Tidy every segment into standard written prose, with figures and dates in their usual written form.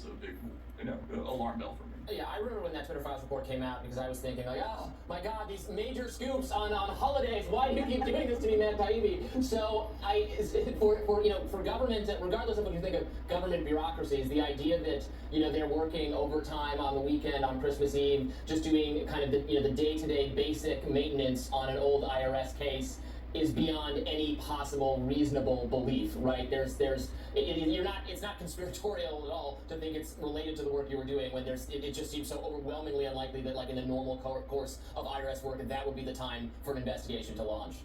was a big, alarm bell for me. Yeah, I remember when that Twitter Files report came out because I was thinking like, oh my God, these major scoops on holidays. Why do you keep doing this to me, Matt Taibbi? So for government, regardless of what you think of government bureaucracies, the idea that they're working overtime on the weekend, on Christmas Eve, just doing kind of the day-to-day basic maintenance on an old IRS case is beyond any possible reasonable belief, right? It's not conspiratorial at all to think it's related to the work you were doing when it just seems so overwhelmingly unlikely that like in the normal course of IRS work that would be the time for an investigation to launch.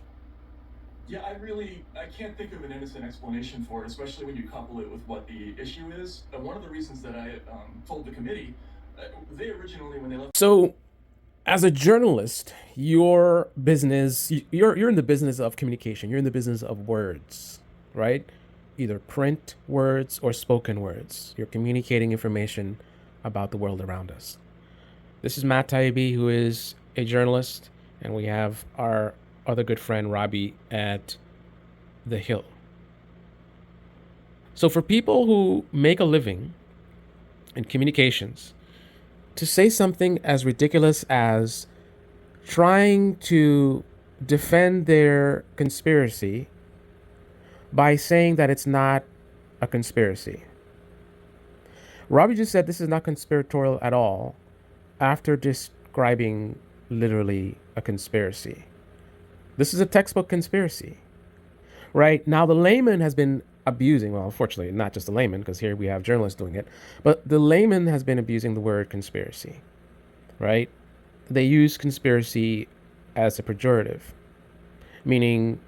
Yeah, I can't think of an innocent explanation for it, especially when you couple it with what the issue is. One of the reasons that I told the committee, they originally, when they left... So, as a journalist, your business, you're in the business of communication. You're in the business of words, right? Either print words or spoken words. You're communicating information about the world around us. This is Matt Taibbi, who is a journalist, and we have our other good friend, Robbie, at The Hill. So for people who make a living in communications, to say something as ridiculous as trying to defend their conspiracy by saying that it's not a conspiracy. Robbie just said this is not conspiratorial at all after describing literally a conspiracy. This is a textbook conspiracy, right? Now, the layman has been abusing, well, unfortunately, not just the layman, because here we have journalists doing it, but the layman has been abusing the word conspiracy, right? They use conspiracy as a pejorative, meaning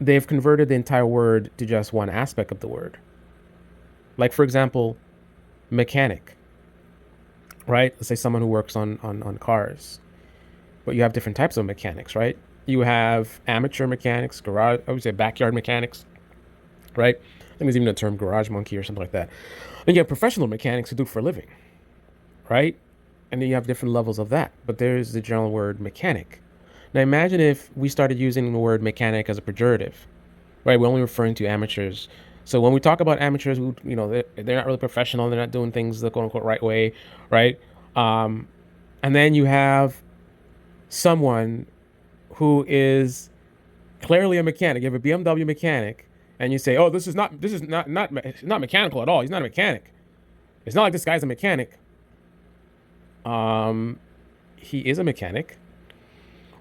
they've converted the entire word to just one aspect of the word. Like, for example, mechanic, right? Let's say someone who works on cars, but you have different types of mechanics, right? You have amateur mechanics, garage, I would say backyard mechanics, right? I think there's even a term garage monkey or something like that. And you have professional mechanics who do it for a living, right? And then you have different levels of that. But there's the general word mechanic. Now imagine if we started using the word mechanic as a pejorative, right? We're only referring to amateurs. So when we talk about amateurs, who, they're not really professional. They're not doing things the quote unquote right way, right? And then you have someone who is clearly a mechanic. You have a BMW mechanic, and you say, "Oh, this is not mechanical at all. He's not a mechanic. It's not like this guy's a mechanic." He is a mechanic,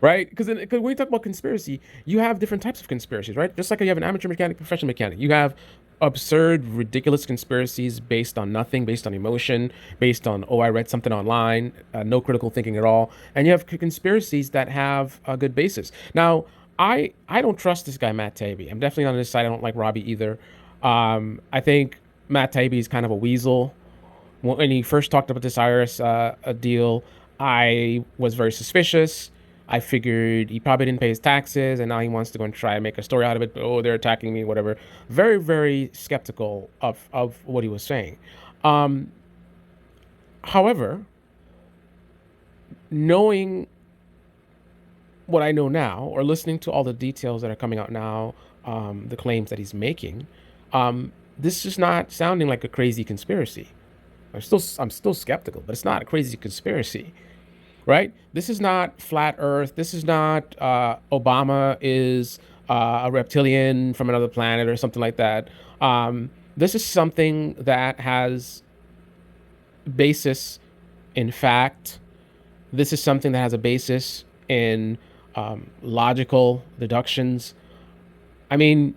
right? Because when you talk about conspiracy, you have different types of conspiracies, right? Just like you have an amateur mechanic, professional mechanic, you have absurd, ridiculous conspiracies based on nothing, based on emotion, based on, oh, I read something online, no critical thinking at all. And you have conspiracies that have a good basis. Now, I don't trust this guy, Matt Taibbi. I'm definitely on his side. I don't like Robbie either. I think Matt Taibbi is kind of a weasel. When he first talked about this IRS deal, I was very suspicious. I figured he probably didn't pay his taxes, and now he wants to go and try and make a story out of it. Oh, they're attacking me, whatever. Very, very skeptical of what he was saying. However, knowing what I know now, or listening to all the details that are coming out now, the claims that he's making, this is not sounding like a crazy conspiracy. I'm still skeptical, but it's not a crazy conspiracy. Right? This is not flat Earth. This is not Obama is a reptilian from another planet or something like that. This is something that has basis in fact. This is something that has a basis in logical deductions. I mean,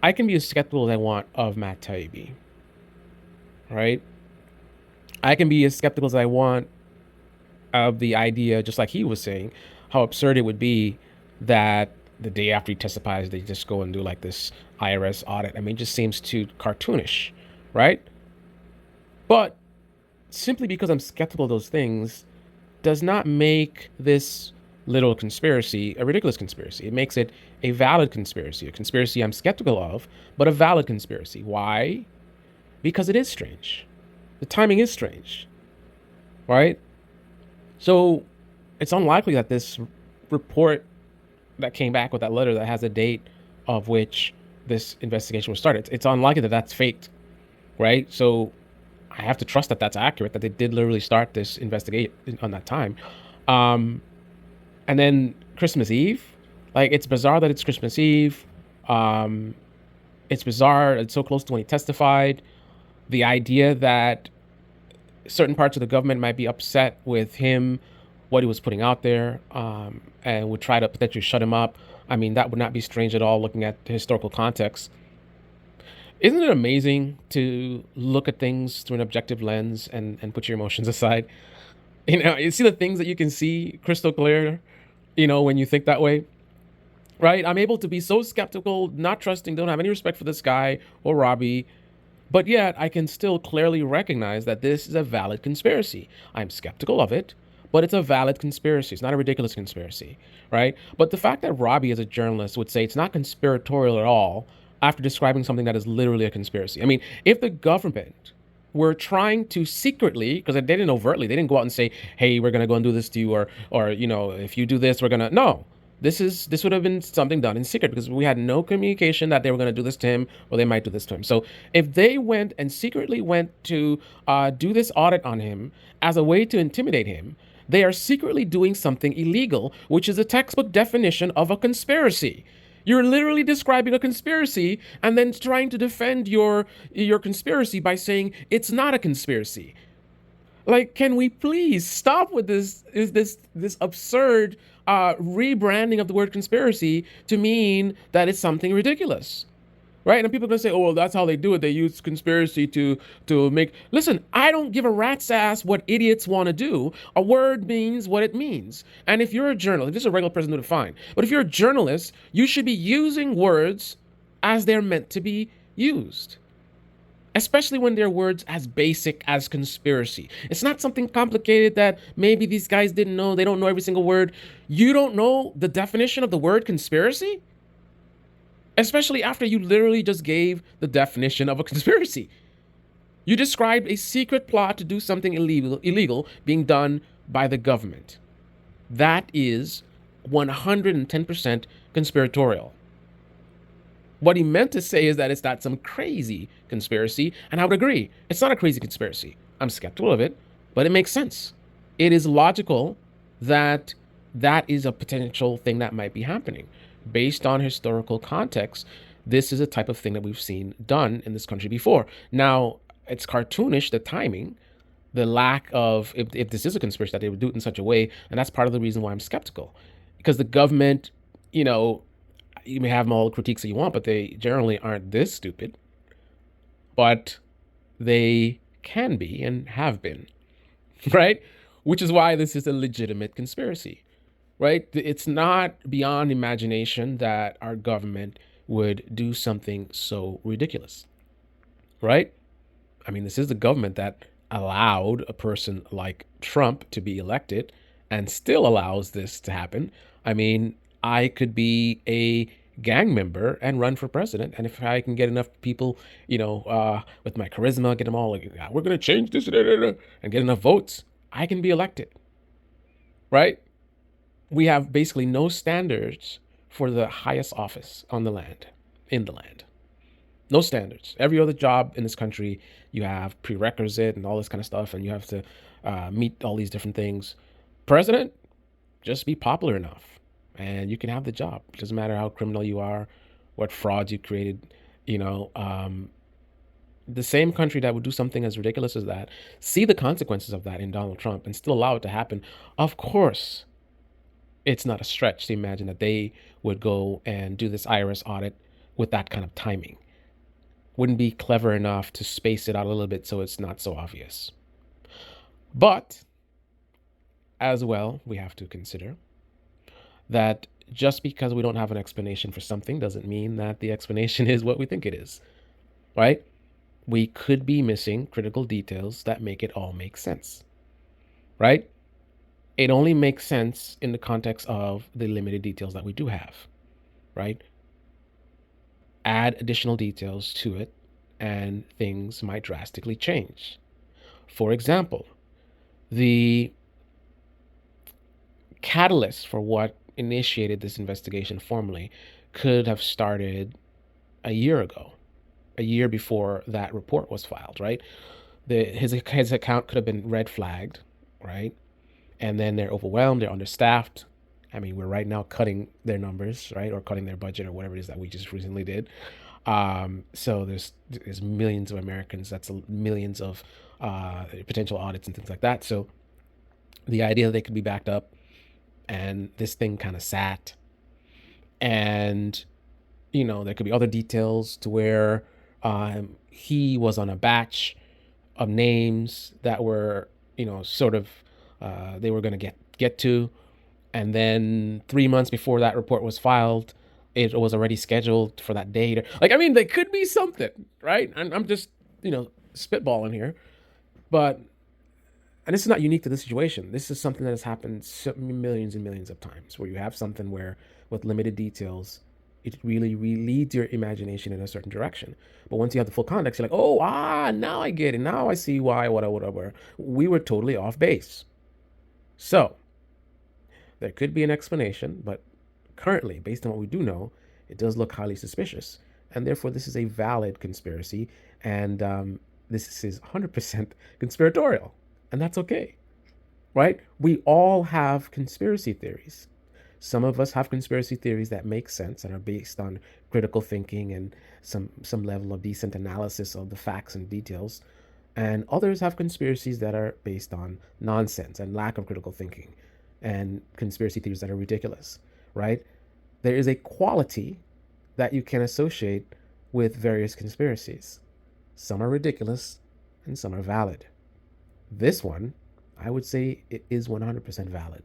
I can be as skeptical as I want of Matt Taibbi, right? I can be as skeptical as I want of the idea, just like he was saying, how absurd it would be that the day after he testifies, they just go and do like this IRS audit. I mean, it just seems too cartoonish, right? But simply because I'm skeptical of those things does not make this little conspiracy a ridiculous conspiracy. It makes it a valid conspiracy, a conspiracy I'm skeptical of, but a valid conspiracy. Why? Because it is strange. The timing is strange, right? So it's unlikely that this report that came back with that letter that has a date of which this investigation was started. It's unlikely that that's faked, right? So I have to trust that that's accurate, that they did literally start this investigation on that time. And then Christmas Eve, like, it's bizarre that it's Christmas Eve. It's bizarre. It's so close to when he testified. The idea that certain parts of the government might be upset with him, what he was putting out there, and would try to potentially shut him up. I mean, that would not be strange at all looking at the historical context. Isn't it amazing to look at things through an objective lens and put your emotions aside? You see the things that you can see crystal clear, when you think that way, right? I'm able to be so skeptical, not trusting, don't have any respect for this guy or Robbie, but yet I can still clearly recognize that this is a valid conspiracy. I'm skeptical of it, but it's a valid conspiracy. It's not a ridiculous conspiracy, right? But the fact that Robbie, as a journalist, would say it's not conspiratorial at all after describing something that is literally a conspiracy. I mean, if the government were trying to secretly, because they didn't overtly, they didn't go out and say, hey, we're going to go and do this to you, or if you do this, we're going to, no. This would have been something done in secret because we had no communication that they were going to do this to him or they might do this to him. So if they went and secretly went to do this audit on him as a way to intimidate him, they are secretly doing something illegal, which is a textbook definition of a conspiracy. You're literally describing a conspiracy and then trying to defend your conspiracy by saying it's not a conspiracy. Like, can we please stop with this absurd rebranding of the word conspiracy to mean that it's something ridiculous, right? And people are going to say, oh, well, that's how they do it. They use conspiracy to make... Listen, I don't give a rat's ass what idiots want to do. A word means what it means. And if you're a journalist, if this is a regular person, do it fine. But if you're a journalist, you should be using words as they're meant to be used. Especially when they're words as basic as conspiracy. It's not something complicated that maybe these guys didn't know. They don't know every single word. You don't know the definition of the word conspiracy? Especially after you literally just gave the definition of a conspiracy. You described a secret plot to do something illegal being done by the government. That is 110% conspiratorial. What he meant to say is that it's not some crazy conspiracy, and I would agree. It's not a crazy conspiracy. I'm skeptical of it, but it makes sense. It is logical that that is a potential thing that might be happening. Based on historical context, this is a type of thing that we've seen done in this country before. Now, it's cartoonish, the timing, the lack of, if this is a conspiracy, that they would do it in such a way, and that's part of the reason why I'm skeptical. Because the government, you may have all the critiques that you want, but they generally aren't this stupid. But they can be and have been, right? Which is why this is a legitimate conspiracy, right? It's not beyond imagination that our government would do something so ridiculous, right? I mean, this is the government that allowed a person like Trump to be elected and still allows this to happen. I mean, I could be a gang member and run for president, and if I can get enough people, with my charisma, get them all like, yeah, we're going to change this, and get enough votes, I can be elected, right? We have basically no standards for the highest office in the land. No standards. Every other job in this country, you have prerequisite and all this kind of stuff, and you have to meet all these different things. President, just be popular enough, and you can have the job. It doesn't matter how criminal you are, what frauds you created. The same country that would do something as ridiculous as that, see the consequences of that in Donald Trump and still allow it to happen. Of course, it's not a stretch to imagine that they would go and do this IRS audit with that kind of timing. Wouldn't be clever enough to space it out a little bit so it's not so obvious. But as well, we have to consider that just because we don't have an explanation for something doesn't mean that the explanation is what we think it is, right? We could be missing critical details that make it all make sense, right? It only makes sense in the context of the limited details that we do have, right? Add additional details to it and things might drastically change. For example, the catalyst for what initiated this investigation formally could have started a year ago, a year before that report was filed, right? His account could have been red flagged, right? And then they're overwhelmed, they're understaffed. I mean, we're right now cutting their numbers, right? Or cutting their budget or whatever it is that we just recently did. So there's millions of Americans, that's millions of potential audits and things like that. So the idea that they could be backed up and this thing kind of sat, and there could be other details to where he was on a batch of names that were sort of they were going to get to, and then 3 months before that report was filed, it was already scheduled for that date. Like, I mean, there could be something, right? I'm just spitballing here, but and this is not unique to this situation. This is something that has happened millions and millions of times, where you have something where with limited details, it really leads your imagination in a certain direction. But once you have the full context, you're like, now I get it. Now I see why, whatever. We were totally off base. So there could be an explanation, but currently, based on what we do know, it does look highly suspicious. And therefore, this is a valid conspiracy. And this is 100% conspiratorial. And that's okay, right? We all have conspiracy theories. Some of us have conspiracy theories that make sense and are based on critical thinking and some level of decent analysis of the facts and details. And others have conspiracies that are based on nonsense and lack of critical thinking and conspiracy theories that are ridiculous, right? There is a quality that you can associate with various conspiracies. Some are ridiculous and some are valid. This one, I would say it is 100% valid.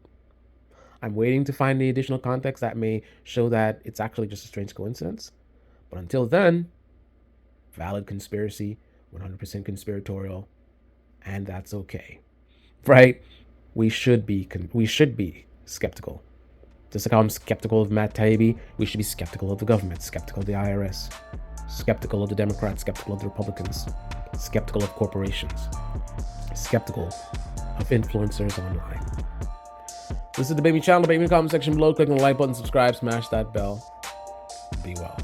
I'm waiting to find the additional context that may show that it's actually just a strange coincidence. But until then, valid conspiracy, 100% conspiratorial, and that's okay, right? We should be skeptical. Just like how I'm skeptical of Matt Taibbi, we should be skeptical of the government, skeptical of the IRS, skeptical of the Democrats, skeptical of the Republicans, skeptical of corporations, skeptical of influencers online. This is the Debate Me channel. Debate Me in the comment section below. Click on the like button, subscribe, smash that bell. Be well.